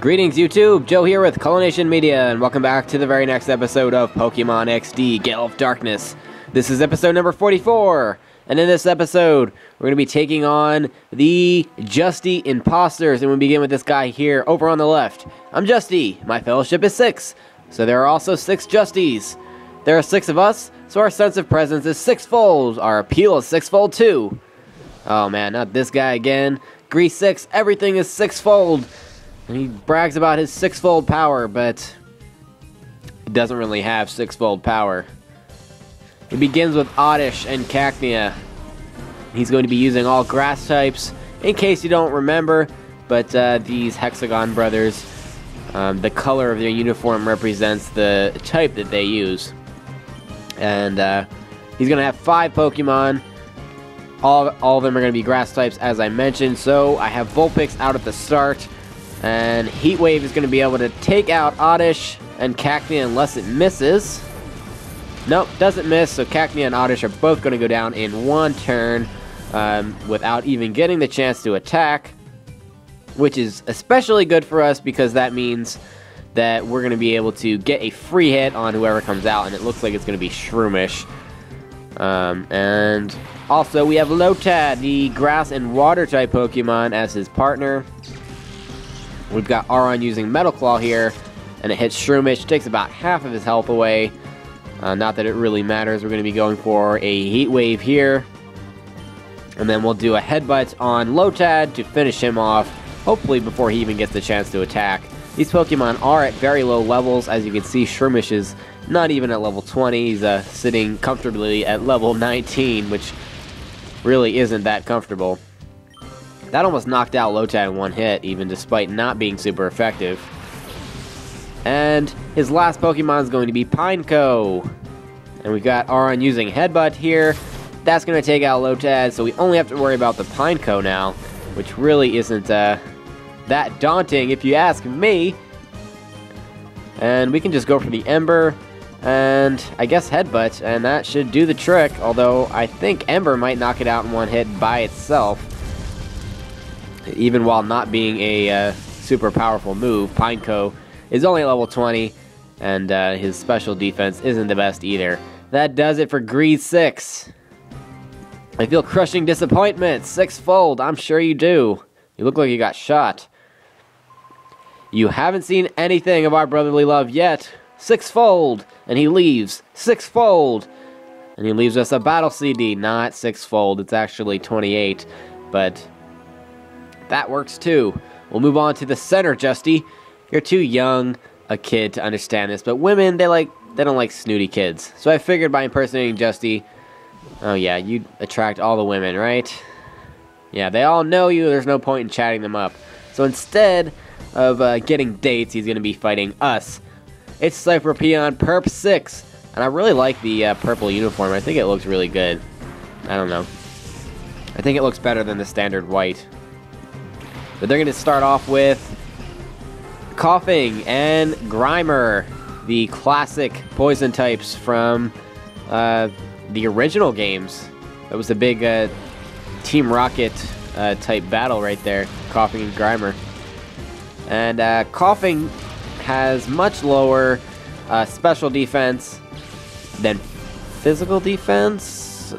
Greetings YouTube, Joe here with Culination Media, and welcome back to the very next episode of Pokemon XD, Gale of Darkness. This is episode number 44, and in this episode, we're going to be taking on the Justy imposters, and we begin with this guy here, over on the left. I'm Justy, my fellowship is 6, so there are also 6 Justies. There are 6 of us, so our sense of presence is 6-fold, our appeal is 6-fold too. Oh man, not this guy again. Grease 6, everything is 6-fold. And he brags about his 6-fold power, but he doesn't really have 6-fold power. It begins with Oddish and Cacnea. He's going to be using all grass types, in case you don't remember, but these Hexagon brothers, the color of their uniform represents the type that they use. And he's going to have 5 Pokemon. All of them are going to be grass types, as I mentioned, so I have Vulpix out at the start. And Heat Wave is going to be able to take out Oddish and Cacnea unless it misses. Nope, doesn't miss, so Cacnea and Oddish are both going to go down in one turn without even getting the chance to attack. Which is especially good for us because that means that we're going to be able to get a free hit on whoever comes out, and it looks like it's going to be Shroomish. And also we have Lotad, the grass and water type Pokemon, as his partner. We've got Aron using Metal Claw here, and it hits Shroomish, takes about half of his health away. Not that it really matters. We're going to be going for a Heat Wave here. And then we'll do a Headbutt on Lotad to finish him off, hopefully before he even gets the chance to attack. These Pokemon are at very low levels. As you can see, Shroomish is not even at level 20. He's sitting comfortably at level 19, which really isn't that comfortable. That almost knocked out Lotad in one hit, even despite not being super effective. And his last Pokemon is going to be Pineco. And we've got Aron using Headbutt here. That's going to take out Lotad, so we only have to worry about the Pineco now, which really isn't that daunting if you ask me. And we can just go for the Ember, and I guess Headbutt, and that should do the trick, although I think Ember might knock it out in one hit by itself. Even while not being a super powerful move, Pineco is only at level 20, and his special defense isn't the best either. That does it for Grease 6. I feel crushing disappointment, 6-fold, I'm sure you do. You look like you got shot. You haven't seen anything of our brotherly love yet. 6-fold, and he leaves. 6-fold, and he leaves us a battle CD, not 6-fold. It's actually 28, but that works too. We'll move on to the center, Justy. You're too young a kid to understand this, but women, they don't like snooty kids. So I figured by impersonating Justy, oh yeah, you'd attract all the women, right? Yeah, they all know you, there's no point in chatting them up. So instead of getting dates, he's going to be fighting us. It's Cypher Peon Perp 6, and I really like the purple uniform. I think it looks really good. I don't know. I think it looks better than the standard white. But they're going to start off with Coughing and Grimer, the classic poison types from the original games. That was a big Team Rocket type battle right there, Coughing and Grimer. And Coughing has much lower special defense than physical defense.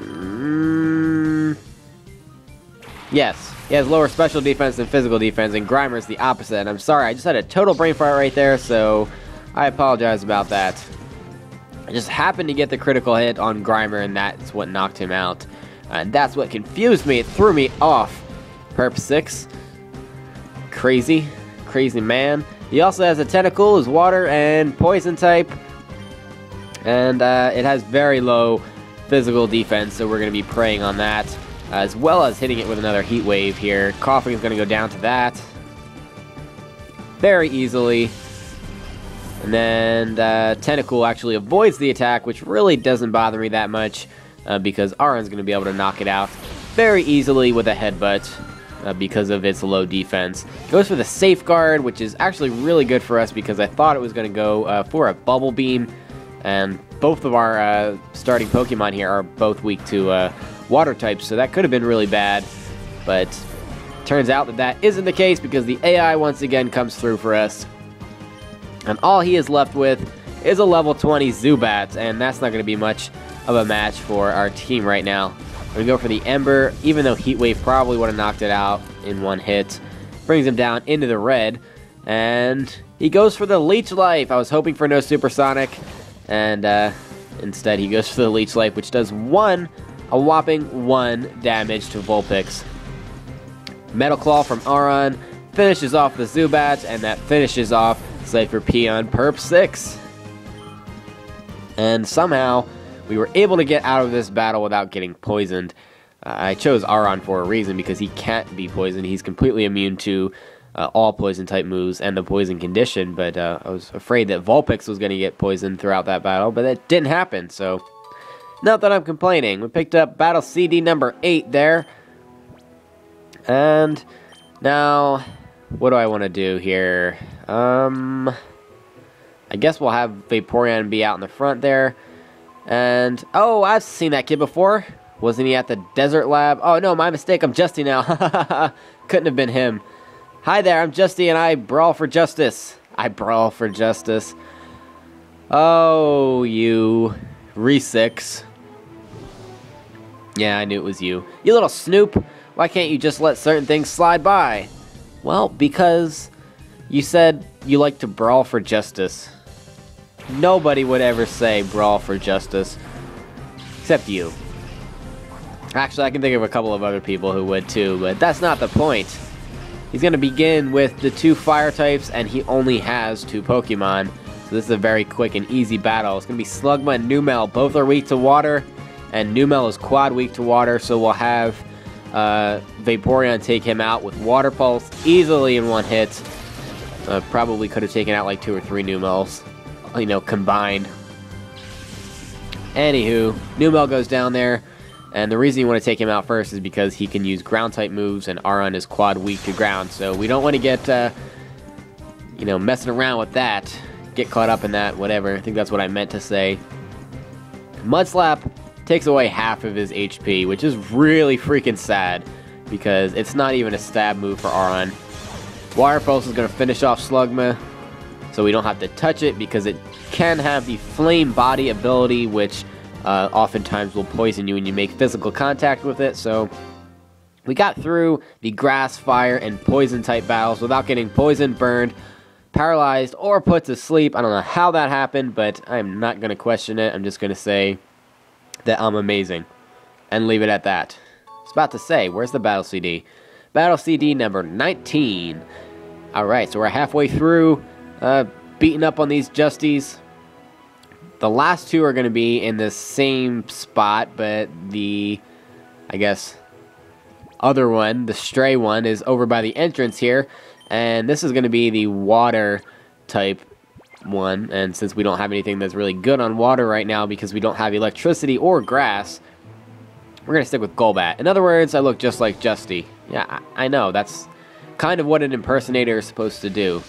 Yes. He has lower special defense than physical defense, and Grimer's the opposite. And I'm sorry, I just had a total brain fart right there, so I apologize about that. I just happened to get the critical hit on Grimer, and that's what knocked him out. And that's what confused me. It threw me off. Perp 6. Crazy. Crazy man. He also has a Tentacool, is water and poison type. And it has very low physical defense, so we're going to be preying on that. As well as hitting it with another Heat Wave here. Coughing is going to go down to that very easily. And then Tentacool actually avoids the attack, which really doesn't bother me that much because Aron's going to be able to knock it out very easily with a Headbutt because of its low defense. Goes for the Safeguard, which is actually really good for us because I thought it was going to go for a Bubble Beam. And both of our starting Pokemon here are both weak to water types, so that could have been really bad, but Turns out that that isn't the case because the AI once again comes through for us. And all he is left with is a level 20 Zubat, and that's not going to be much of a match for our team right now. We're going to go for the Ember, even though Heat Wave probably would have knocked it out in one hit. Brings him down into the red, and he goes for the Leech Life. I was hoping for no Supersonic, and instead he goes for the Leech Life, which does a whopping 1 damage to Vulpix. Metal Claw from Aron finishes off the Zubat, and that finishes off Cypher P on Perp 6. And somehow, we were able to get out of this battle without getting poisoned. I chose Aron for a reason, because he can't be poisoned. He's completely immune to all poison-type moves and the poison condition, but I was afraid that Vulpix was going to get poisoned throughout that battle, but that didn't happen, so not that I'm complaining. We picked up Battle CD number 8 there. And now, what do I want to do here? I guess we'll have Vaporeon be out in the front there. And, oh, I've seen that kid before. Wasn't he at the Desert Lab? Oh, no, my mistake. I'm Justy now. Couldn't have been him. Hi there, I'm Justy, and I brawl for justice. I brawl for justice. Oh, you Resix. Yeah, I knew it was you. You little snoop. Why can't you just let certain things slide by? Well, because you said you like to brawl for justice. Nobody would ever say brawl for justice. Except you. Actually, I can think of a couple of other people who would too, but that's not the point. He's going to begin with the 2 fire types, and he only has 2 Pokemon. So this is a very quick and easy battle. It's going to be Slugma and Numel. Both are weak to water, and Numel is quad weak to water, so we'll have Vaporeon take him out with Water Pulse easily in one hit. Probably could have taken out like 2 or 3 Numels, you know, combined. Anywho, Numel goes down there, and the reason you want to take him out first is because he can use ground-type moves, and Aron is quad weak to ground, so we don't want to get, you know, messing around with that. Get caught up in that, whatever. I think that's what I meant to say. Mudslap takes away half of his HP, which is really freaking sad, because it's not even a stab move for Aron. Water Pulse is going to finish off Slugma, so we don't have to touch it, because it can have the Flame Body ability, which oftentimes will poison you when you make physical contact with it, so we got through the grass, fire, and poison type battles without getting poisoned, burned, paralyzed, or put to sleep. I don't know how that happened, but I'm not going to question it. I'm just going to say that I'm amazing, and leave it at that. I was about to say, where's the Battle CD? Battle CD number 19. Alright, so we're halfway through, beating up on these Justies. The last 2 are going to be in the same spot, but the, I guess, other one, the stray one, is over by the entrance here, and this is going to be the water type one, and since we don't have anything that's really good on water right now because we don't have electricity or grass, we're going to stick with Golbat. In other words, I look just like Justy. Yeah, I know, that's kind of what an impersonator is supposed to do.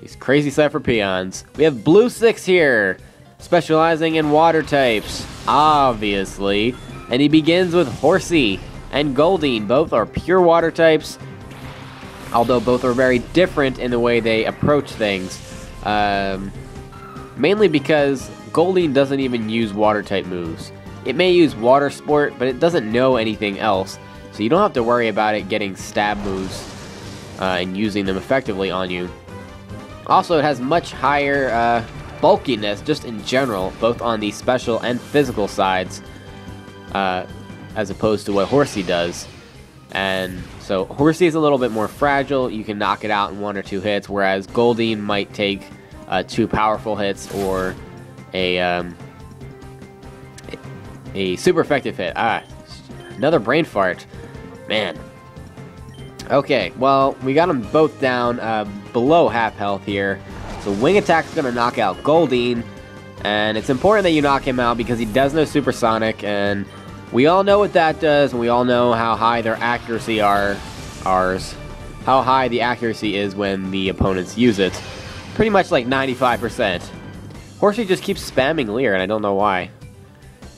These crazy Cypher peons. We have Blue 6 here, specializing in water types, obviously, and he begins with Horsey and Goldeen. Both are pure water types, although both are very different in the way they approach things. Mainly because Goldeen doesn't even use water-type moves. It may use Water Sport, but it doesn't know anything else, so you don't have to worry about it getting stab moves and using them effectively on you. Also, it has much higher bulkiness, just in general, both on the special and physical sides, as opposed to what Horsey does. And so Horsey is a little bit more fragile. You can knock it out in 1 or 2 hits, whereas Goldeen might take 2 powerful hits or a super effective hit. Another brain fart. Man. Okay, well, we got them both down below half health here. So Wing Attack's going to knock out Goldeen, and it's important that you knock him out because he does know Supersonic, and we all know what that does, and we all know how high their accuracy how high the accuracy is when the opponents use it. Pretty much like 95%. Horsey just keeps spamming Leer, and I don't know why.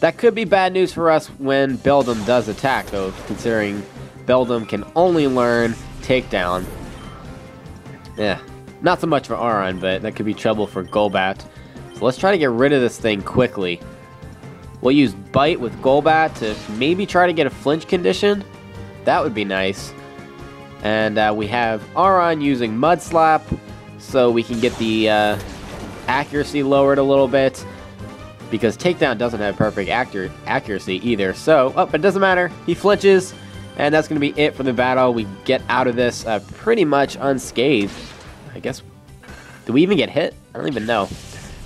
That could be bad news for us when Beldum does attack, though, considering Beldum can only learn Takedown. Yeah, not so much for Aron, but that could be trouble for Golbat. So let's try to get rid of this thing quickly. We'll use Bite with Golbat to maybe try to get a flinch condition. That would be nice. And we have Aron using Mud Slap, so we can get the accuracy lowered a little bit. Because Takedown doesn't have perfect accuracy either. So, oh, but it doesn't matter. He flinches, and that's going to be it for the battle. We get out of this pretty much unscathed. I guess, did we even get hit? I don't even know.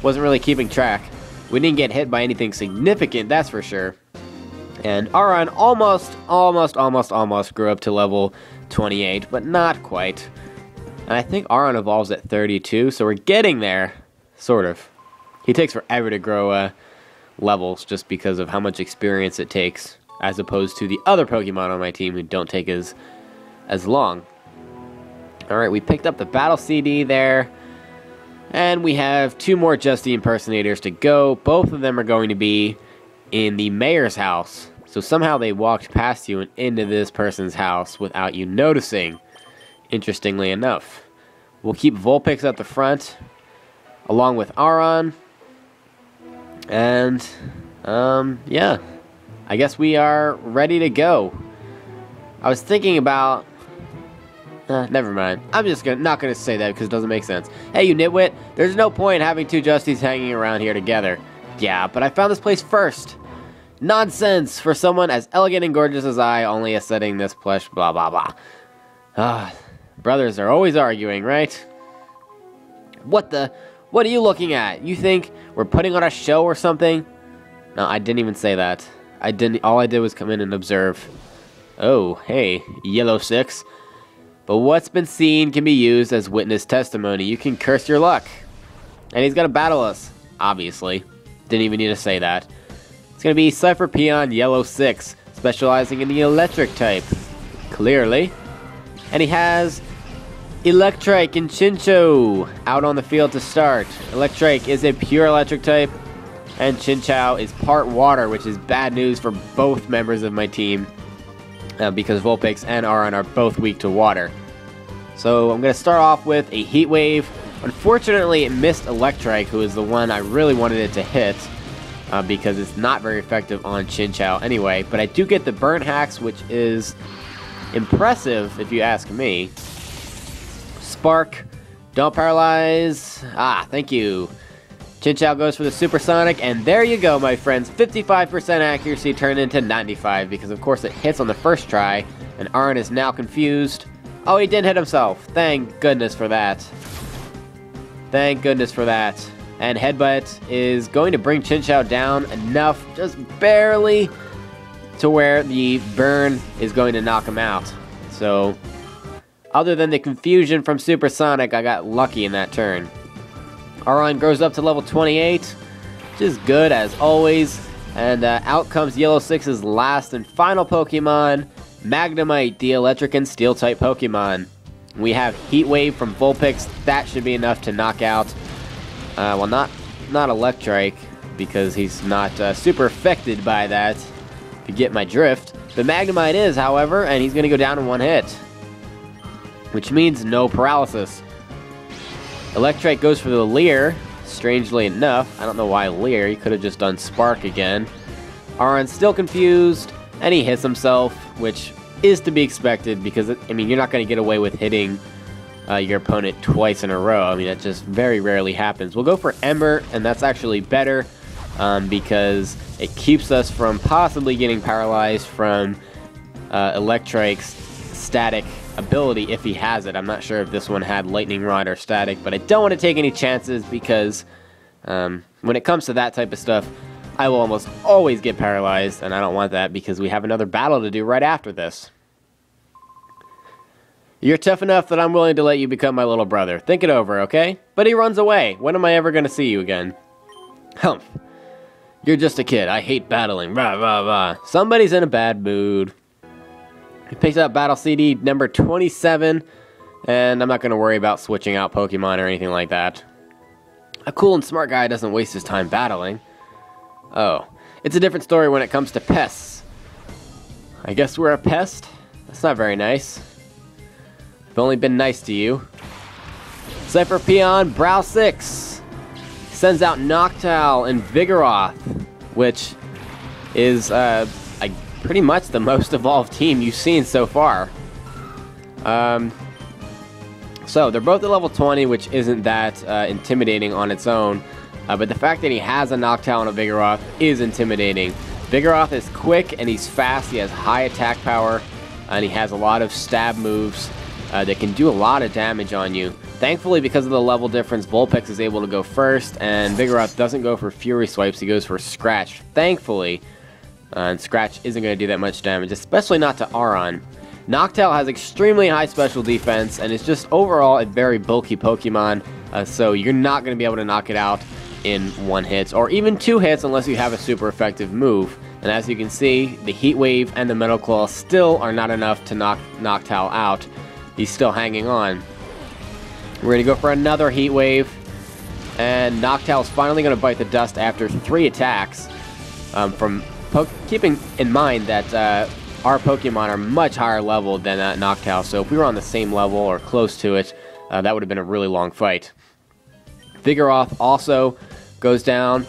Wasn't really keeping track. We didn't get hit by anything significant, that's for sure. And Aron almost grew up to level 28, but not quite. And I think Aron evolves at 32, so we're getting there, sort of. He takes forever to grow levels just because of how much experience it takes, as opposed to the other Pokemon on my team who don't take as long. Alright, we picked up the Battle CD there. And we have 2 more Justy impersonators to go. Both of them are going to be in the mayor's house. So somehow they walked past you and into this person's house without you noticing, interestingly enough. We'll keep Vulpix at the front, along with Aron. And, yeah. I guess we are ready to go. I was thinking about... never mind. I'm just not gonna say that because it doesn't make sense. Hey, you nitwit! There's no point in having 2 Justies hanging around here together. Yeah, but I found this place first. Nonsense for someone as elegant and gorgeous as I, only ascending this plush, blah blah blah. Brothers are always arguing, right? What are you looking at? You think we're putting on a show or something? No, I didn't even say that. All I did was come in and observe. Oh, hey, Yellow 6. But what's been seen can be used as witness testimony. You can curse your luck. And he's going to battle us, obviously. Didn't even need to say that. It's going to be Cypher Peon Yellow 6, specializing in the electric type. Clearly. And he has Electrike and Chinchou out on the field to start. Electrike is a pure electric type, and Chinchou is part water, which is bad news for both members of my team. Because Vulpix and Aron are both weak to water. So I'm going to start off with a Heat Wave. Unfortunately, it missed Electrike, who is the one I really wanted it to hit. Because it's not very effective on Chinchou anyway. But I do get the Burnt Hacks, which is impressive if you ask me. Spark. Don't paralyze. Thank you. Chinchou goes for the Supersonic, and there you go, my friends. 55% accuracy turned into 95, because of course it hits on the first try, and Aron is now confused. Oh, he did hit himself. Thank goodness for that. Thank goodness for that. And Headbutt is going to bring Chinchou down enough, just barely, to where the burn is going to knock him out. So, other than the confusion from Supersonic, I got lucky in that turn. Aron grows up to level 28, which is good as always. And out comes Yellow 6's last and final Pokemon, Magnemite, the electric and steel type Pokemon. We have Heat Wave from Vulpix. That should be enough to knock out, well, not Electrike, because he's not super affected by that, if you get my drift. But Magnemite is, however, and he's going to go down in 1 hit, which means no paralysis. Electrike goes for the Leer, strangely enough. I don't know why Leer, he could have just done Spark again. Aron's still confused, and he hits himself, which is to be expected, because, I mean, you're not going to get away with hitting your opponent twice in a row. I mean, that just very rarely happens. We'll go for Ember, and that's actually better, because it keeps us from possibly getting paralyzed from Electrike's static ability if he has it. I'm not sure if this one had Lightning Rod or Static, but I don't want to take any chances because when it comes to that type of stuff, I will almost always get paralyzed, and I don't want that because we have another battle to do right after this. You're tough enough that I'm willing to let you become my little brother. Think it over, okay? But he runs away. When am I ever going to see you again? Humph. You're just a kid. I hate battling. Rah, rah, rah. Somebody's in a bad mood. He picks up Battle CD number 27, and I'm not going to worry about switching out Pokemon or anything like that. A cool and smart guy doesn't waste his time battling. Oh, it's a different story when it comes to pests. I guess we're a pest? It's not very nice. I've only been nice to you. Cypher Peon, Brow 6. Sends out Noctowl and Vigoroth, which is pretty much the most evolved team you've seen so far. So they're both at level 20, which isn't that intimidating on its own. But the fact that he has a Noctowl and a Vigoroth is intimidating. Vigoroth is quick and he's fast. He has high attack power, and he has a lot of stab moves that can do a lot of damage on you. Thankfully, because of the level difference, Vulpix is able to go first, and Vigoroth doesn't go for Fury Swipes, he goes for Scratch, thankfully. And Scratch isn't going to do that much damage, especially not to Aron. Noctowl has extremely high special defense, and is just overall a very bulky Pokemon, so you're not going to be able to knock it out in 1 hit, or even 2 hits unless you have a super effective move. And as you can see, the Heat Wave and the Metal Claw still are not enough to knock Noctowl out. He's still hanging on. We're going to go for another Heat Wave, and Noctowl's finally going to bite the dust after 3 attacks. Keeping in mind that our Pokemon are much higher level than Noctowl, so if we were on the same level or close to it, that would have been a really long fight. Vigoroth also goes down,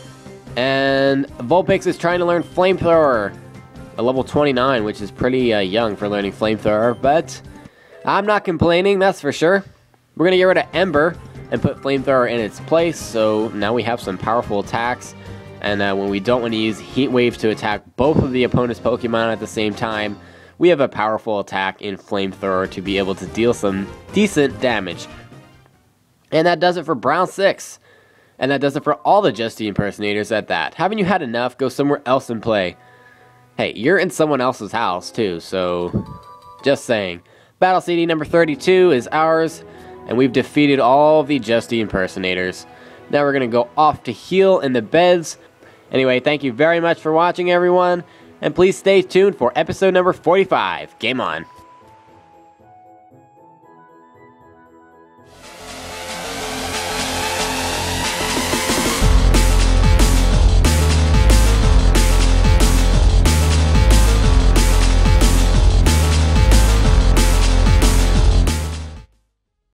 and Vulpix is trying to learn Flamethrower at level 29, which is pretty young for learning Flamethrower, but I'm not complaining, that's for sure. We're going to get rid of Ember and put Flamethrower in its place, so now we have some powerful attacks. And when we don't want to use Heat Wave to attack both of the opponent's Pokemon at the same time, we have a powerful attack in Flamethrower to be able to deal some decent damage. And that does it for Brown 6. And that does it for all the Justy impersonators at that. Haven't you had enough? Go somewhere else and play. Hey, you're in someone else's house too, so just saying. Battle CD number 32 is ours, and we've defeated all the Justy impersonators. Now we're going to go off to heal in the beds. Anyway, thank you very much for watching, everyone, and please stay tuned for episode number 45. Game on.